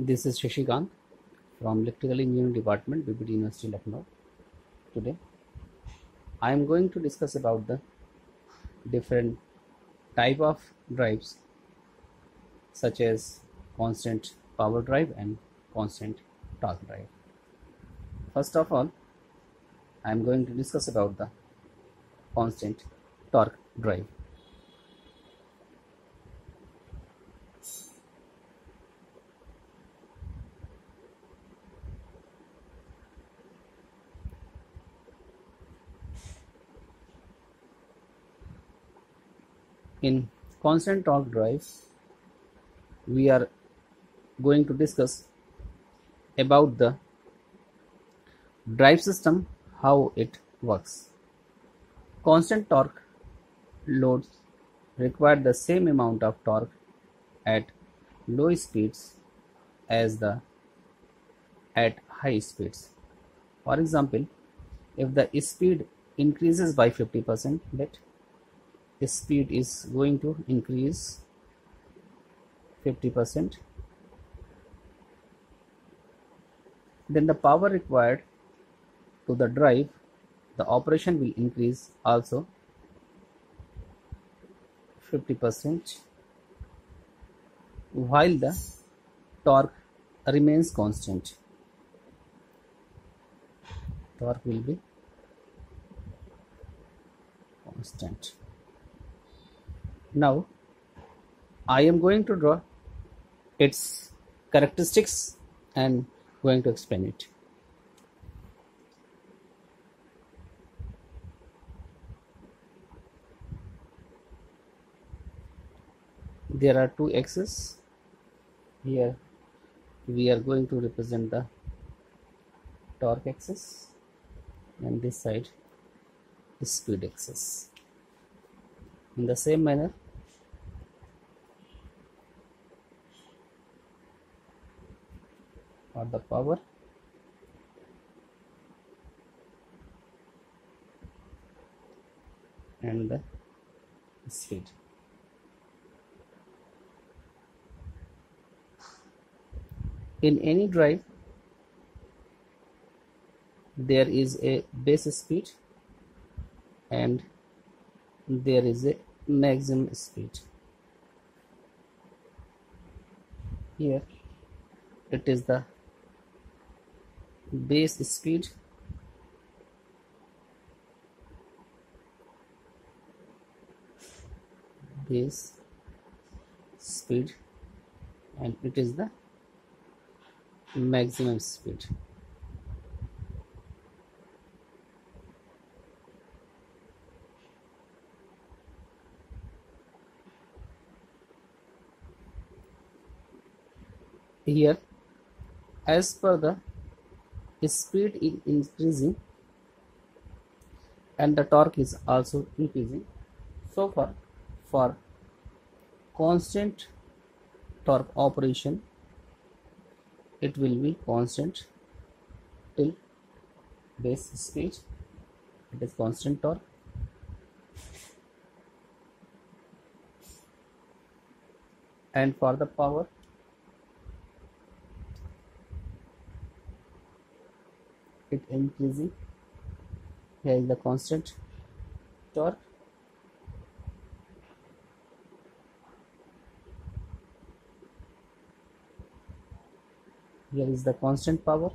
This is Shashikant from Electrical Engineering Department, BPT University, Lucknow. Today, I am going to discuss about the different type of drives, such as constant power drive and constant torque drive. First of all, I am going to discuss about the constant torque drive. In constant torque drive, we are going to discuss about the drive system, how it works. Constant torque loads require the same amount of torque at low speeds as the at high speeds. For example, if the speed increases by 50%, that speed is going to increase 50%, then the power required to the drive, the operation will increase also 50%, while the torque remains constant. Torque will be constant. Now I am going to draw its characteristics and going to explain it. There are two axes. Here we are going to represent the torque axis, and this side is speed axis. In the same manner, for the power, and the speed. In any drive, there is a base speed and there is a maximum speed. Here it is the base speed, and it is the maximum speed. Here, as per the speed is increasing and the torque is also increasing, so for constant torque operation, it will be constant till base speed, it is constant torque, and for the power, it increasing. Here is the constant torque, here is the constant power,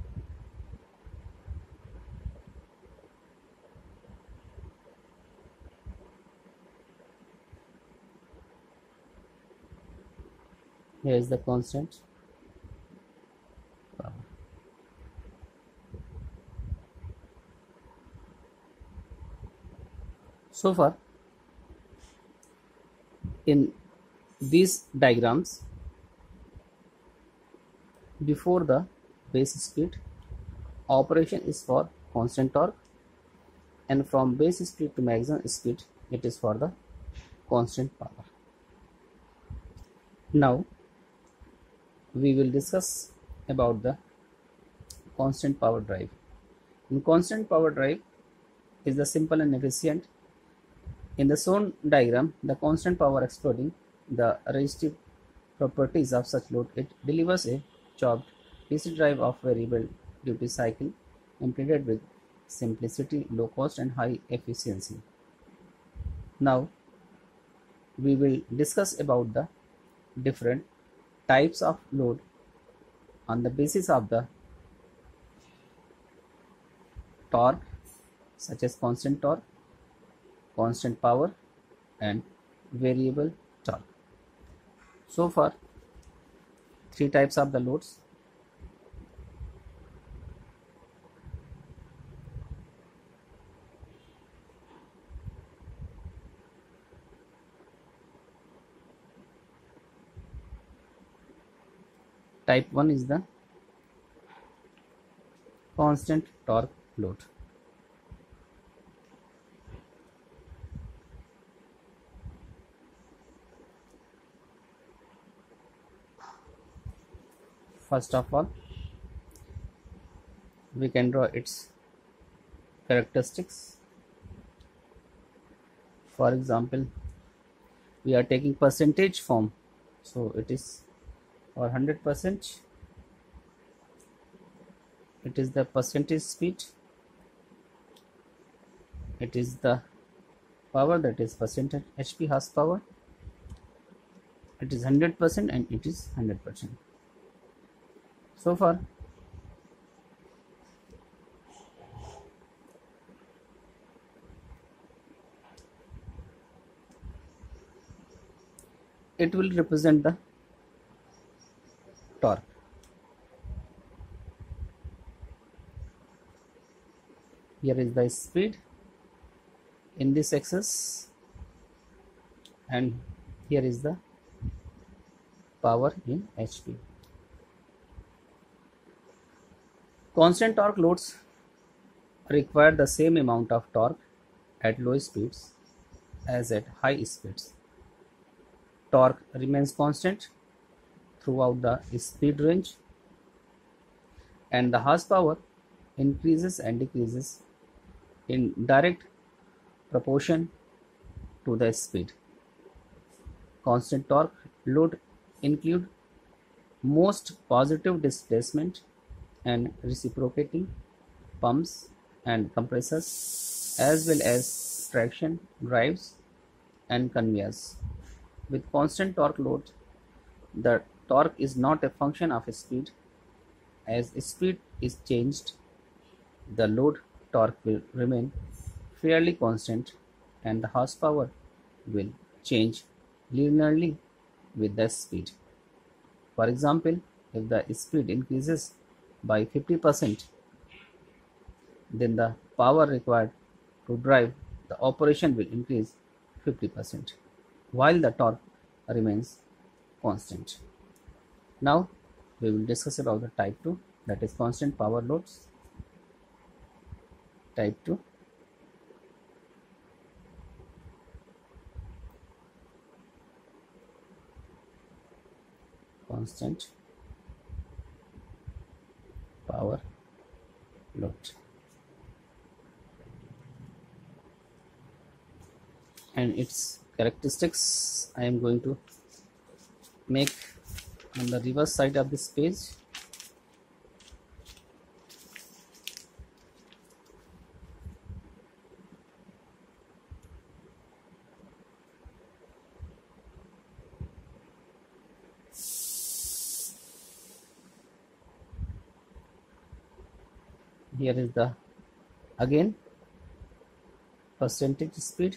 here is the constant power. So far, in these diagrams, before the base speed, operation is for constant torque, and from base speed to maximum speed, it is for the constant power. Now we will discuss about the constant power drive. In constant power drive is the simple and efficient. In the shown diagram, the constant power exploiting the resistive properties of such load, it delivers a chopped DC drive of variable duty cycle implemented with simplicity, low cost and high efficiency. Now we will discuss about the different types of load on the basis of the torque, such as constant torque, constant power and variable torque. So far, three types of the loads. Type 1 is the constant torque load. First of all, we can draw its characteristics. For example, we are taking percentage form, so it is for 100%, it is the percentage speed, it is the power, that is percentage HP horsepower, it is 100% and it is 100%. So far, it will represent the torque. Here is the speed in this axis and here is the power in HP. Constant torque loads require the same amount of torque at low speeds as at high speeds. Torque remains constant throughout the speed range and the horsepower increases and decreases in direct proportion to the speed. Constant torque load include most positive displacement and reciprocating pumps and compressors, as well as traction drives and conveyors. With constant torque load, the torque is not a function of speed. As speed is changed, the load torque will remain fairly constant and the horsepower will change linearly with the speed. For example, if the speed increases by 50%, then the power required to drive the operation will increase 50%, while the torque remains constant. Now we will discuss about the type 2, that is constant power loads. Type 2. Constant power load. And its characteristics I am going to make on the reverse side of this page. Here is the again percentage speed.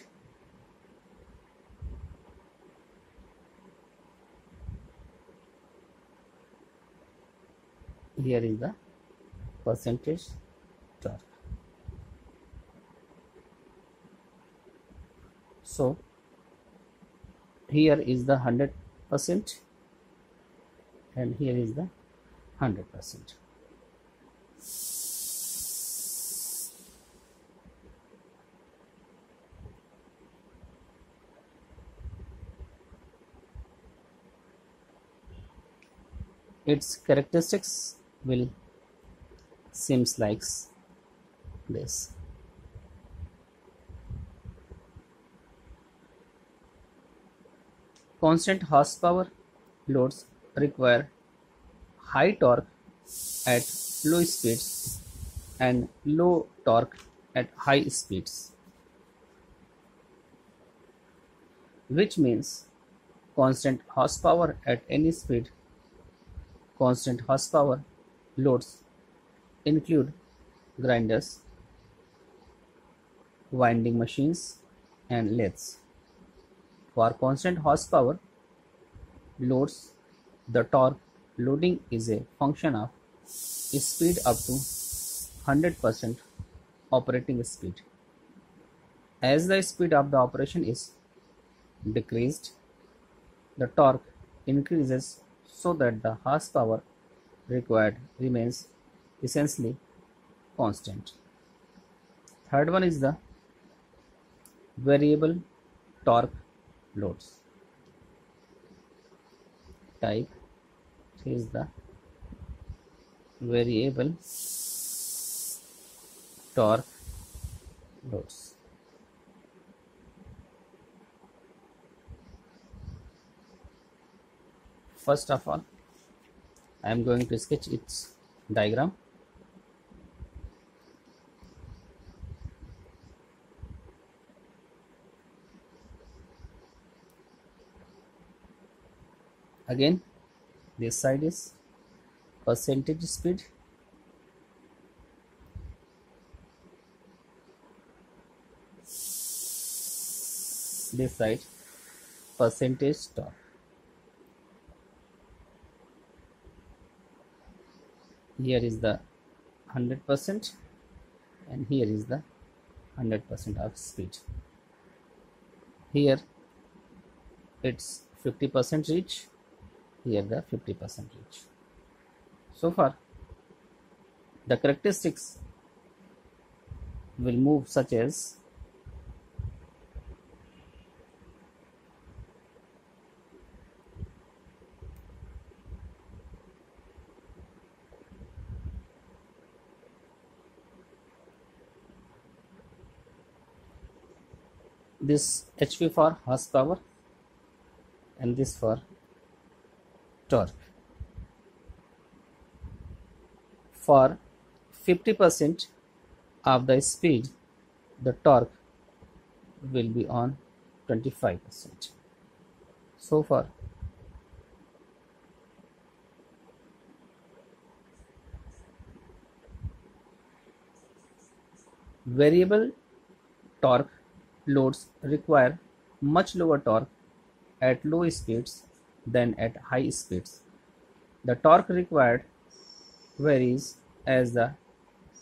Here is the percentage torque. So here is the 100% and here is the 100%. Its characteristics will seems like this. Constant horsepower loads require high torque at low speeds and low torque at high speeds, which means constant horsepower at any speed. Constant horsepower loads include grinders, winding machines, and lathes. For constant horsepower loads, the torque loading is a function of speed up to 100% operating speed. As the speed of the operation is decreased, the torque increases so that the horsepower required remains essentially constant. Third one is the variable torque loads. Type is the variable torque loads. First of all, I am going to sketch its diagram. Again, this side is percentage speed, this side percentage torque. Here is the 100% and here is the 100% of speed. Here it's 50% reach, here the 50% reach. So far the characteristics will move such as this HP for horsepower and this for torque. For 50% of the speed, the torque will be on 25%. So far variable torque loads require much lower torque at low speeds than at high speeds. The torque required varies as the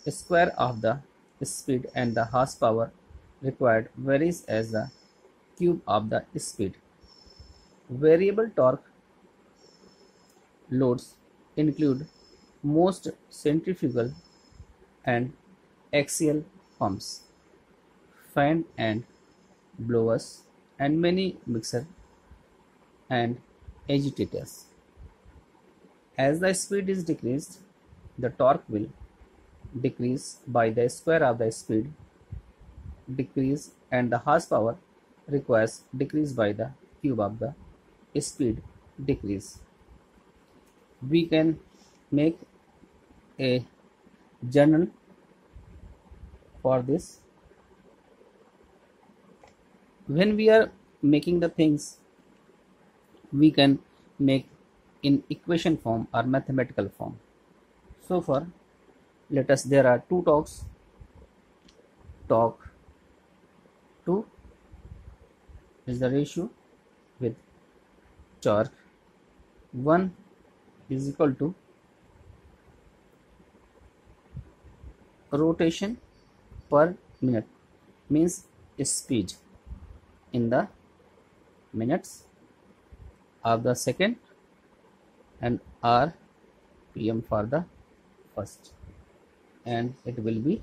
square of the speed and the horsepower required varies as the cube of the speed. Variable torque loads include most centrifugal and axial pumps, fan and blowers, and many mixer and agitators. As the speed is decreased, the torque will decrease by the square of the speed decrease and the horsepower requires decrease by the cube of the speed decrease. We can make a journal for this. When we are making the things, we can make in equation form or mathematical form. So far, let us, there are two torques, torque 2 is the ratio with torque 1 is equal to rotation per minute, means speed in the minutes of the second, and RPM for the first, and it will be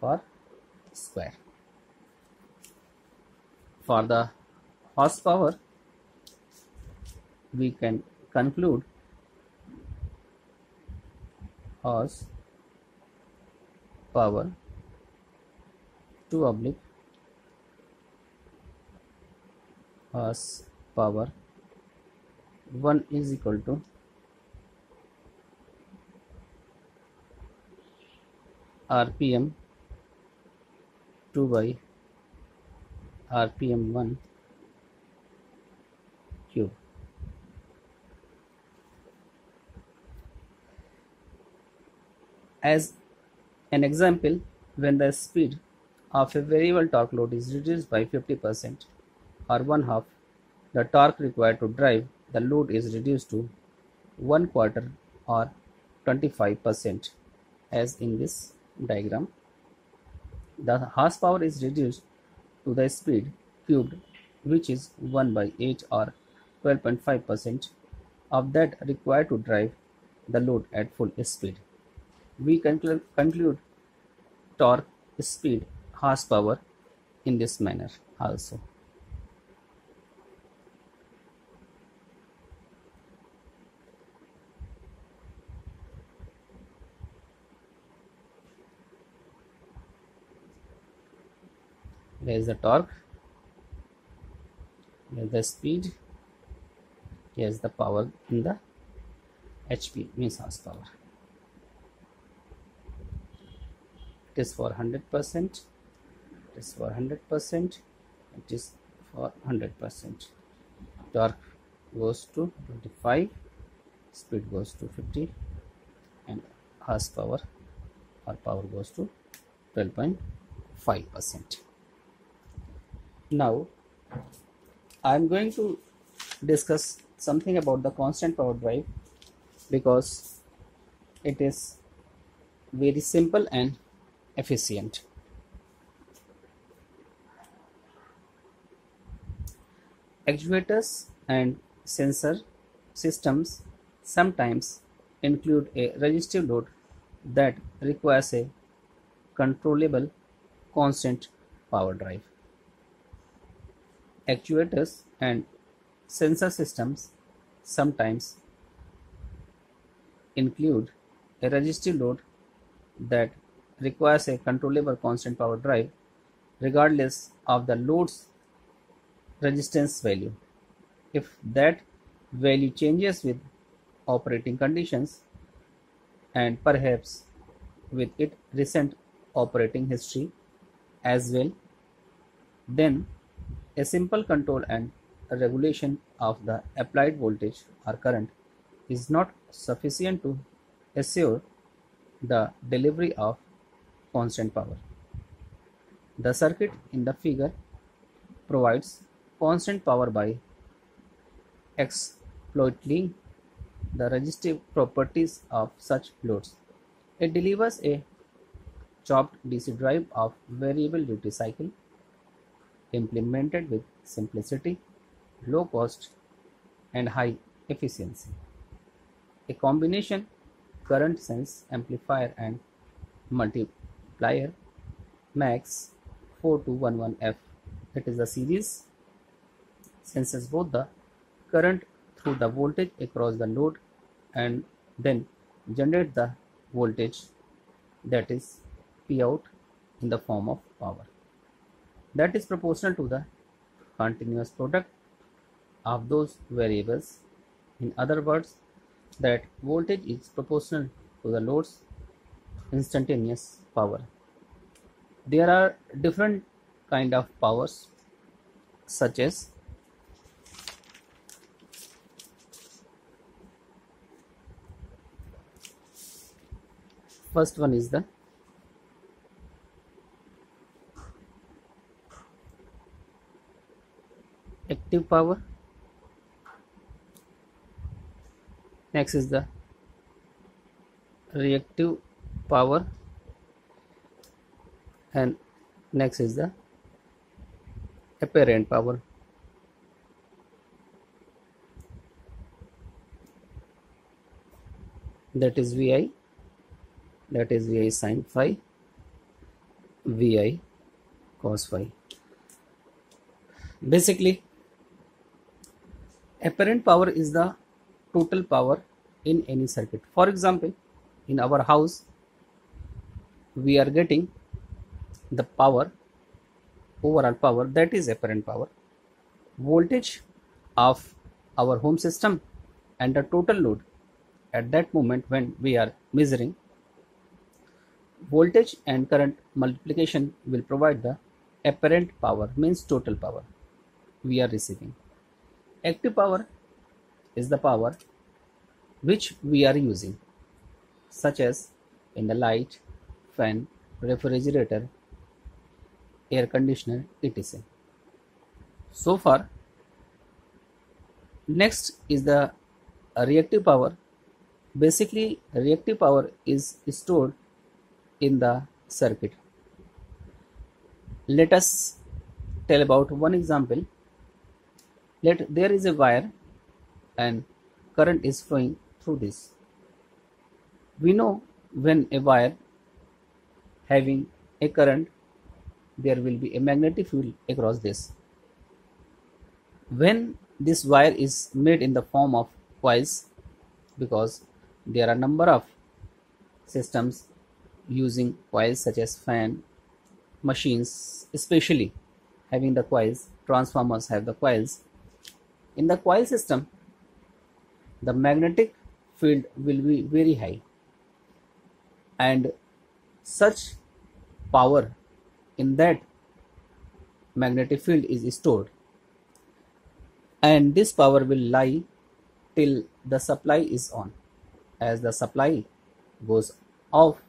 for square. For the horsepower, we can conclude horsepower 2 oblique horsepower 1 is equal to rpm 2 by rpm 1 cube. As an example, when the speed of a variable torque load is reduced by 50% or one half, the torque required to drive the load is reduced to 1/4 or 25%, as in this diagram. The horsepower is reduced to the speed cubed, which is 1 by 8 or 12.5% of that required to drive the load at full speed. We conclude torque, speed, horsepower in this manner also. There is the torque, there is the speed, here is the power in the HP, means horsepower. It is for 100%, it is for 100%, it is for 100%. Torque goes to 25, speed goes to 50, and horsepower or power goes to 12.5%. Now I am going to discuss something about the constant power drive, because it is very simple and efficient. Actuators and sensor systems sometimes include a resistive load that requires a controllable constant power drive. Actuators and sensor systems sometimes include a resistive load that requires a controllable constant power drive regardless of the load's resistance value. If that value changes with operating conditions and perhaps with its recent operating history as well, then a simple control and regulation of the applied voltage or current is not sufficient to assure the delivery of constant power. The circuit in the figure provides constant power by exploiting the resistive properties of such loads. It delivers a chopped DC drive of variable duty cycle implemented with simplicity, low cost, and high efficiency. A combination current sense amplifier and multiplier max 4211F. It is a series, senses both the current through the voltage across the load and then generate the voltage, that is P out, in the form of power that is proportional to the continuous product of those variables. In other words, that voltage is proportional to the load's instantaneous power. There are different kind of powers, such as first one is the active power, next is the reactive power, and next is the apparent power. That is Vi, that is Vi sin phi, Vi cos phi. Basically, apparent power is the total power in any circuit. For example, in our house, we are getting the power, overall power, that is apparent power. Voltage of our home system and the total load at that moment when we are measuring, voltage and current multiplication will provide the apparent power, means total power we are receiving. Active power is the power which we are using, such as in the light, fan, refrigerator, air conditioner, etc. So far, next is the reactive power. Basically, reactive power is stored in the circuit. Let us tell about one example. Let there is a wire and current is flowing through this. We know when a wire having a current, there will be a magnetic field across this. When this wire is made in the form of coils, because there are number of systems using coils such as fan, machines especially having the coils, transformers have the coils. In the coil system, the magnetic field will be very high, and such power in that magnetic field is stored, and this power will lie till the supply is on. As the supply goes off,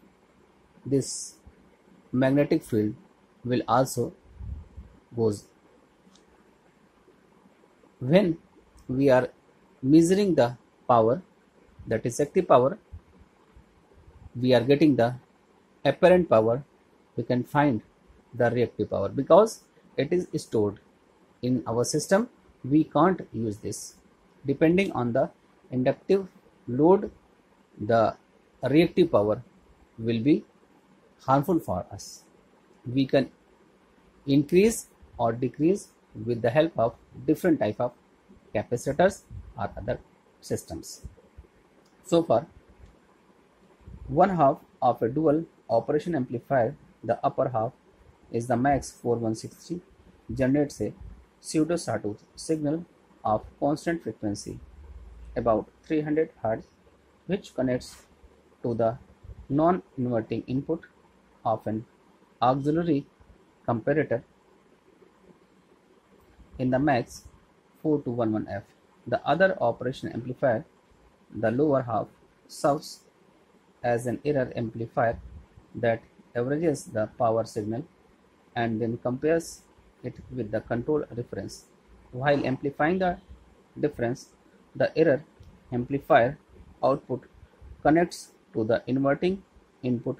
this magnetic field will also goes. When we are measuring the power, that is active power, we are getting the apparent power, we can find the reactive power. Because it is stored in our system, we can't use this. Depending on the inductive load, the reactive power will be harmful for us. We can increase or decrease with the help of different type of capacitors or other systems. So far, one half of a dual operation amplifier, the upper half is the MAX 4160, generates a pseudo sawtooth signal of constant frequency about 300 Hz, which connects to the non-inverting input of an auxiliary comparator in the MAX 4211F. The other operation amplifier, the lower half, serves as an error amplifier that averages the power signal and then compares it with the control reference. While amplifying the difference, the error amplifier output connects to the inverting input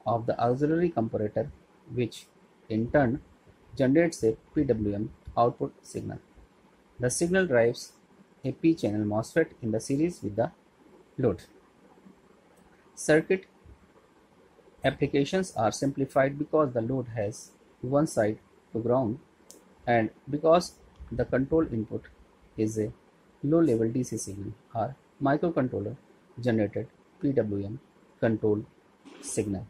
of the auxiliary comparator, which in turn generates a PWM output signal. The signal drives a P-channel MOSFET in the series with the load. Circuit applications are simplified because the load has one side to ground, and because the control input is a low-level DC signal or microcontroller generated PWM control signal.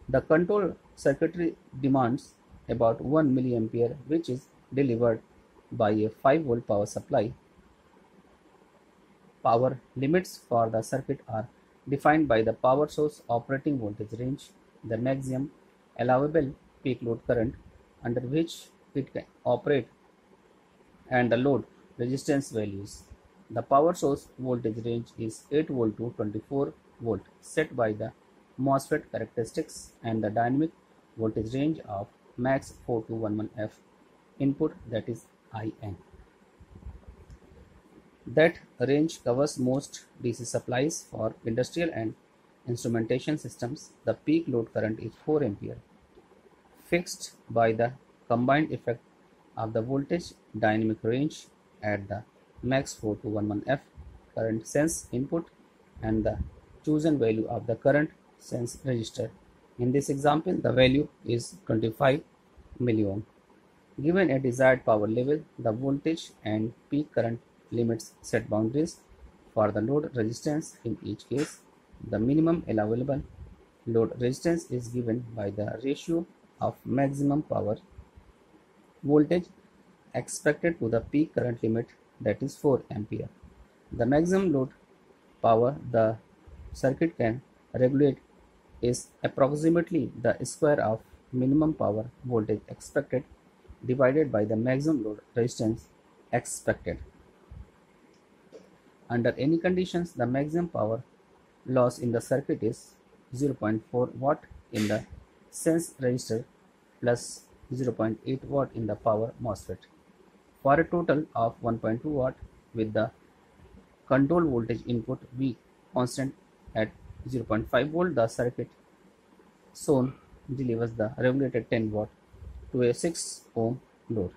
The control circuitry demands about 1 milliampere, which is delivered by a 5-volt power supply. Power limits for the circuit are defined by the power source operating voltage range, the maximum allowable peak load current under which it can operate, and the load resistance values. The power source voltage range is 8 volt to 24 volt set by the MOSFET characteristics, and the dynamic voltage range of MAX 4211F input, that is IN. That range covers most DC supplies. For industrial and instrumentation systems, the peak load current is 4 ampere, fixed by the combined effect of the voltage dynamic range at the MAX 4211F current sense input and the chosen value of the current sense register. In this example, the value is 25 milliohm. Given a desired power level, the voltage and peak current limits set boundaries for the load resistance in each case. The minimum allowable load resistance is given by the ratio of maximum power voltage expected to the peak current limit, that is 4 ampere. The maximum load power the circuit can regulate is approximately the square of minimum power voltage expected divided by the maximum load resistance expected. Under any conditions, the maximum power loss in the circuit is 0.4 watt in the sense resistor plus 0.8 watt in the power MOSFET for a total of 1.2 watt with the control voltage input V constant at 0.5 volt. The circuit shown delivers the regulated 10 watt to a 6 ohm load.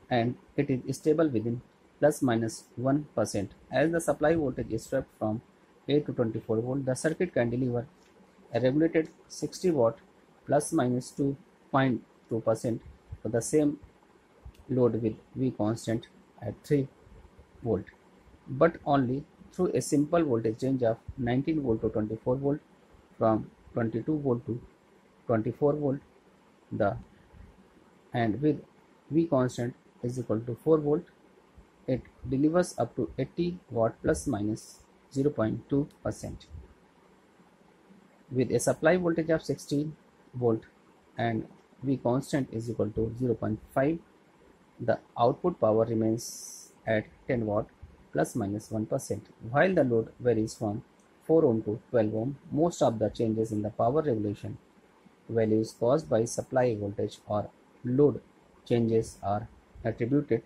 And it is stable within plus minus 1%. As the supply voltage is swept from 8 to 24 volt, the circuit can deliver a regulated 60 watt plus minus 2.2% for the same load with V constant at 3 volt, but only through a simple voltage range of 19 volt to 24 volt. From 22 volt to 24 volt, the and with V constant is equal to 4 volt, it delivers up to 80 watt plus minus 0.2%. With a supply voltage of 16 volt and V constant is equal to 0.5, the output power remains at 10 watt plus minus 1%. While the load varies from 4 ohm to 12 ohm, most of the changes in the power regulation values caused by supply voltage or load changes are attributed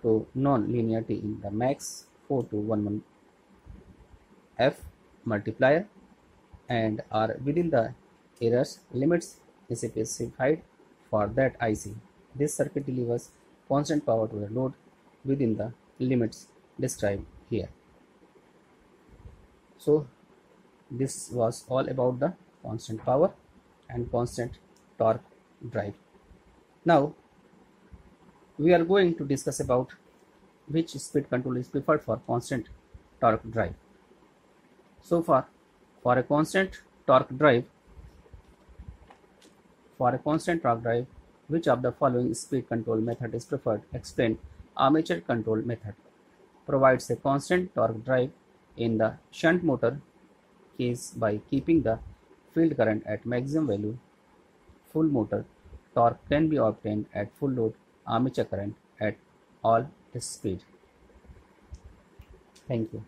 to non-linearity in the max 4 to 1 F multiplier and are within the errors limits specified for that IC. This circuit delivers constant power to the load within the limits described here. So this was all about the constant power and constant torque drive. Now we are going to discuss about which speed control is preferred for constant torque drive. So for a constant torque drive, which of the following speed control method is preferred? Explain. Armature control method provides a constant torque drive in the shunt motor case by keeping the field current at maximum value. Full motor torque can be obtained at full load armature current at all speed. Thank you.